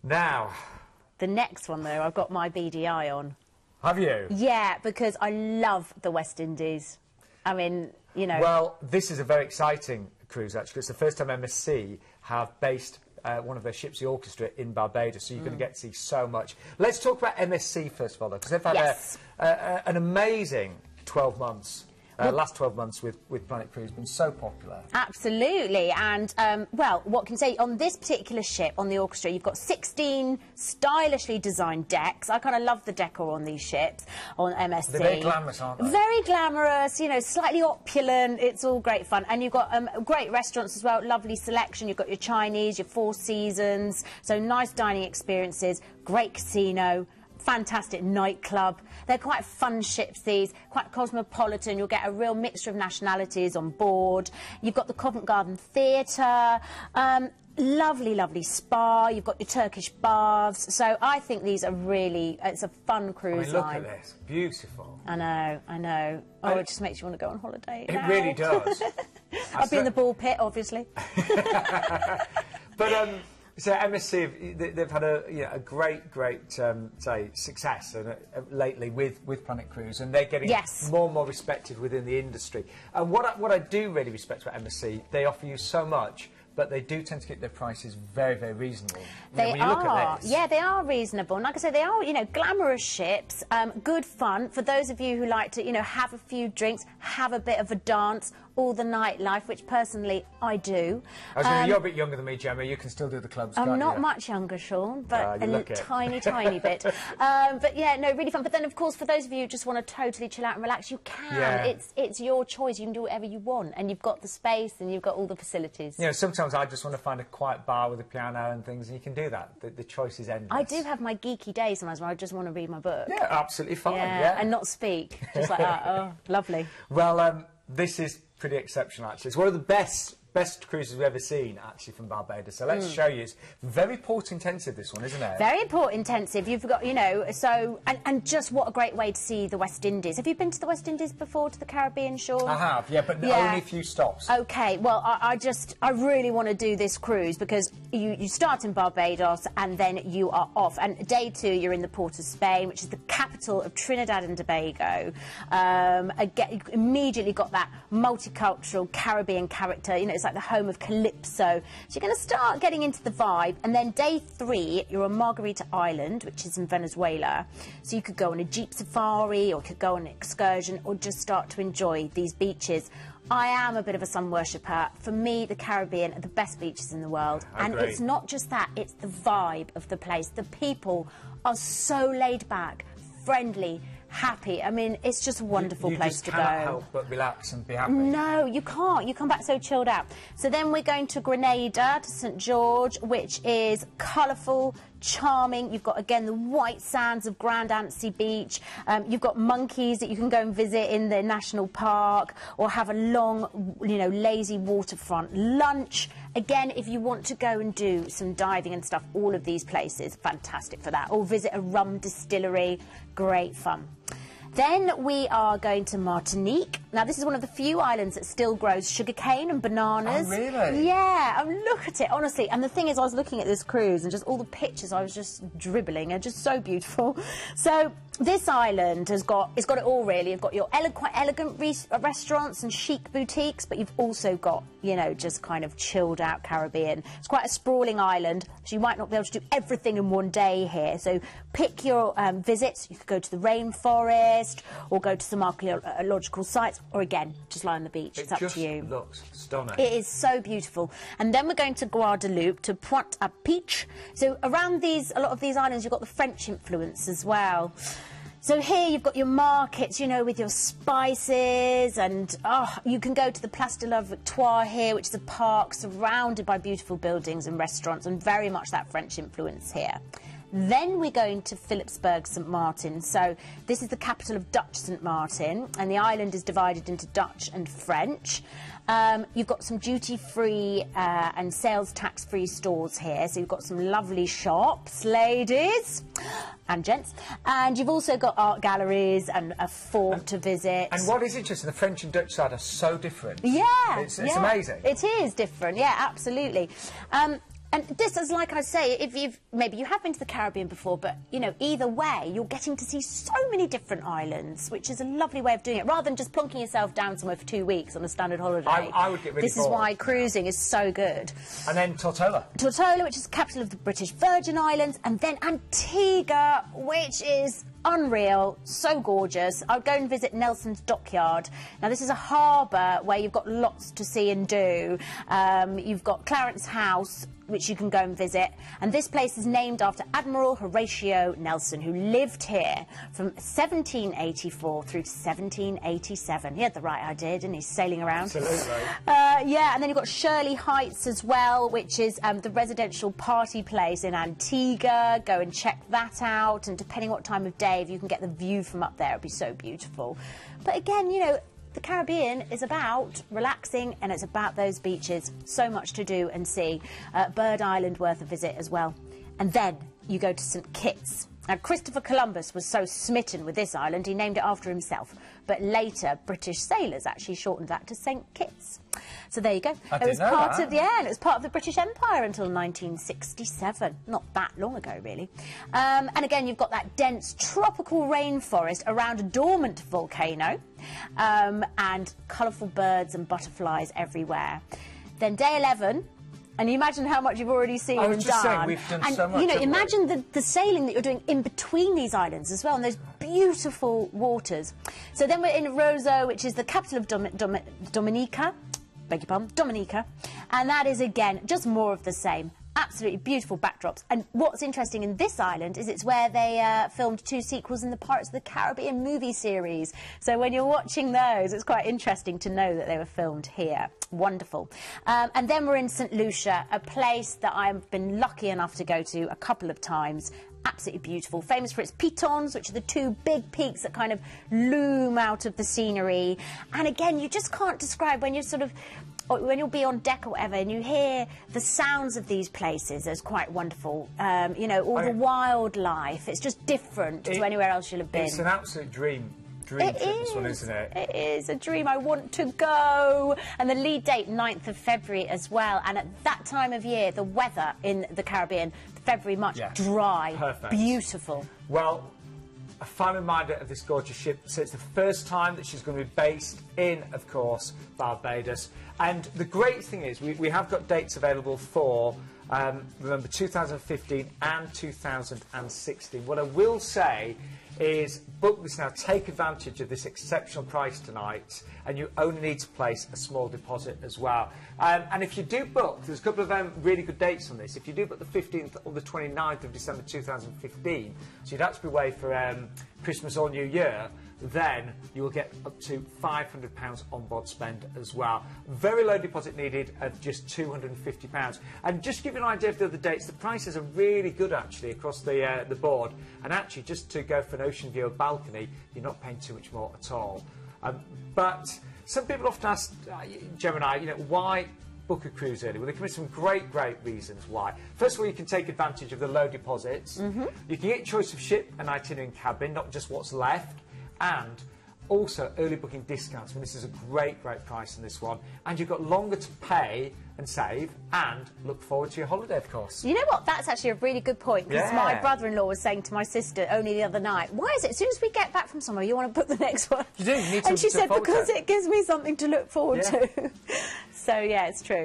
Now, the next one, though, I've got my beady eye on. Have you? Yeah, because I love the West Indies. I mean, you know... Well, this is a very exciting cruise, actually. It's the first time MSC have based one of their ships, the Orchestra, in Barbados, so you're going to get to see so much. Let's talk about MSC first of all, though, because they've had an amazing 12 months. Last 12 months with Planet Cruise been so popular. Absolutely, and well, what can I say, on this particular ship, on the Orchestra, you've got 16 stylishly designed decks. I kind of love the decor on these ships, on MSC. They're very glamorous, aren't they? Very glamorous, you know, slightly opulent, it's all great fun. And you've got great restaurants as well, lovely selection. You've got your Chinese, your Four Seasons, so nice dining experiences, great casino, fantastic nightclub. They're quite fun ships, these, quite cosmopolitan. You'll get a real mixture of nationalities on board. You've got the Covent Garden Theatre, lovely, lovely spa. You've got your Turkish baths. So I think these are really, it's a fun cruise line. Look at this, beautiful. I know, I know. Oh, it just makes you want to go on holiday now. It really does. I'll be in the ball pit, obviously. But so MSC, they've had a great say success lately with Planet Cruise, and they're getting more and more respected within the industry. And what I do really respect about MSC, they offer you so much, but they do tend to keep their prices very, very reasonable. They when you look at this. Yeah, they are reasonable. And like I say, they are, you know, glamorous ships, good fun for those of you who like to, you know, have a few drinks, have a bit of a dance, all the nightlife, which personally I do. I was going to, you're a bit younger than me, Gemma. You can still do the clubs. I'm not much younger, Sean, but a tiny, tiny bit. But yeah, no, really fun. But then, of course, for those of you who just want to totally chill out and relax, you can. Yeah. It's your choice. You can do whatever you want, and you've got the space and you've got all the facilities. You know, sometimes I just want to find a quiet bar with a piano and things, and you can do that. The choice is endless. I do have my geeky days sometimes where I just want to read my book. Yeah, absolutely fine. Yeah. And not speak, just like that. Oh, lovely. Well, this is pretty exceptional, actually. It's one of the best cruises we've ever seen, actually, from Barbados. So let's show you. It's very port intensive, this one, isn't it? Very port intensive. You've got, you know, so and just what a great way to see the West Indies. Have you been to the West Indies before, to the Caribbean, Sean? I have, yeah, but only a few stops. Okay, well, I really want to do this cruise because you start in Barbados and then you are off. And day 2, you're in the port of Spain, which is the capital of Trinidad and Tobago. Again, you immediately got that multicultural Caribbean character. You know, it's like the home of Calypso. So you're going to start getting into the vibe. And then day 3, you're on Margarita Island, which is in Venezuela. So you could go on a jeep safari, or could go on an excursion, or just start to enjoy these beaches. I am a bit of a sun worshipper. For me, the Caribbean are the best beaches in the world. And it's not just that, it's the vibe of the place. The people are so laid back, friendly, happy. I mean, it's just a wonderful place to go. You just cannot help but relax and be happy. No, you can't. You come back so chilled out. So then we're going to Grenada, to St George, which is colourful, charming. You've got, again, the white sands of Grand Anse Beach. You've got monkeys that you can go and visit in the national park, or have a long, you know, lazy waterfront lunch. Again, if you want to go and do some diving and stuff, all of these places, fantastic for that. Or visit a rum distillery, great fun. Then we are going to Martinique. Now, this is one of the few islands that still grows sugarcane and bananas. Oh, really? Yeah, look at it, honestly. And the thing is, I was looking at this cruise and just all the pictures, I was just dribbling. They're just so beautiful. So this island it's got it all, really. You've got your quite elegant restaurants and chic boutiques, but you've also got, you know, just kind of chilled out Caribbean. It's quite a sprawling island, so you might not be able to do everything in one day here. So pick your visits. You could go to the rainforest, or go to some archaeological sites, or again, just lie on the beach. It's up to you. It looks stunning. It is so beautiful. And then we're going to Guadeloupe, to Pointe-à-Pitre. So around a lot of these islands, you've got the French influence as well. So here you've got your markets, you know, with your spices, and you can go to the Place de la Victoire here, which is a park surrounded by beautiful buildings and restaurants, and very much that French influence here. Then we're going to Philipsburg, St Martin. So this is the capital of Dutch St Martin, and the island is divided into Dutch and French. You've got some duty-free and sales tax-free stores here. So you've got some lovely shops, ladies and gents. And you've also got art galleries and a fort to visit. And what is interesting, the French and Dutch side are so different. Yeah. It's amazing. It is different, yeah, absolutely. And this is, like I say, if maybe you have been to the Caribbean before, but, you know, either way, you're getting to see so many different islands, which is a lovely way of doing it, rather than just plonking yourself down somewhere for 2 weeks on a standard holiday. I would get really This is why cruising is so good. And then Tortola. Tortola, which is the capital of the British Virgin Islands, and then Antigua, which is unreal, so gorgeous. I would go and visit Nelson's Dockyard. Now, this is a harbour where you've got lots to see and do. You've got Clarence House, which you can go and visit. And this place is named after Admiral Horatio Nelson, who lived here from 1784 through to 1787. He had the right idea, didn't he, sailing around? Absolutely. Yeah, and then you've got Shirley Heights as well, which is the residential party place in Antigua. Go and check that out. And depending what time of day, if you can get the view from up there, it'd be so beautiful. But again, you know, the Caribbean is about relaxing, and it's about those beaches. So much to do and see. Bird Island worth a visit as well. And then you go to St Kitts. Now, Christopher Columbus was so smitten with this island, he named it after himself. But later, British sailors actually shortened that to St Kitts. So there you go. I didn't know that. And it was part of the British Empire until 1967. Not that long ago, really. And again, you've got that dense tropical rainforest around a dormant volcano, and colourful birds and butterflies everywhere. Then day 11. And you imagine how much you've already seen and done. Saying, we've done so much. You know, imagine the sailing that you're doing in between these islands as well, and those beautiful waters. So then we're in Roseau, which is the capital of Dominica. Beg your pardon, Dominica. And that is, again, just more of the same. Absolutely beautiful backdrops. And what's interesting in this island is it's where they filmed 2 sequels in the Pirates of the Caribbean movie series. So when you're watching those, it's quite interesting to know that they were filmed here. Wonderful. And then we're in St Lucia, a place that I've been lucky enough to go to a couple of times. Absolutely beautiful. Famous for its pitons, which are the 2 big peaks that kind of loom out of the scenery. And again, you just can't describe when you're sort of... when you'll be on deck or whatever and you hear the sounds of these places, it's quite wonderful. You know, all the wildlife, it's just different to anywhere else you'll have been. It's an absolute dream trip, this one, isn't it? It is a dream. I want to go. And the lead date, 9th of February as well. And at that time of year, the weather in the Caribbean, February, March, dry, perfect, beautiful. Well, a final reminder of this gorgeous ship. So it's the first time that she's going to be based in, of course, Barbados. And the great thing is we have got dates available for, remember, 2015 and 2016. What I will say is book this now. Take advantage of this exceptional price tonight, and you only need to place a small deposit as well. And if you do book, there's a couple of really good dates on this. If you do book the 15th or the 29th of December 2015, so you'd actually be away for Christmas or New Year, then you will get up to £500 on-board spend as well. Very low deposit needed of just £250. And just to give you an idea of the other dates, the prices are really good actually across the board. And actually, just to go for an ocean view or balcony, you're not paying too much more at all. But some people often ask Gemini, you know, why book a cruise early? Well, there can be some great reasons why. First of all, you can take advantage of the low deposits. You can get choice of ship and itinerary and cabin, not just what's left. And also early booking discounts. I mean, this is a great price on this one. And you've got longer to pay and save and look forward to your holiday, of course. You know what? That's actually a really good point, because my brother-in-law was saying to my sister only the other night, why is it as soon as we get back from somewhere you want to book the next one? You do. You need to. And she said, because it gives me something to look forward to. So, yeah, it's true.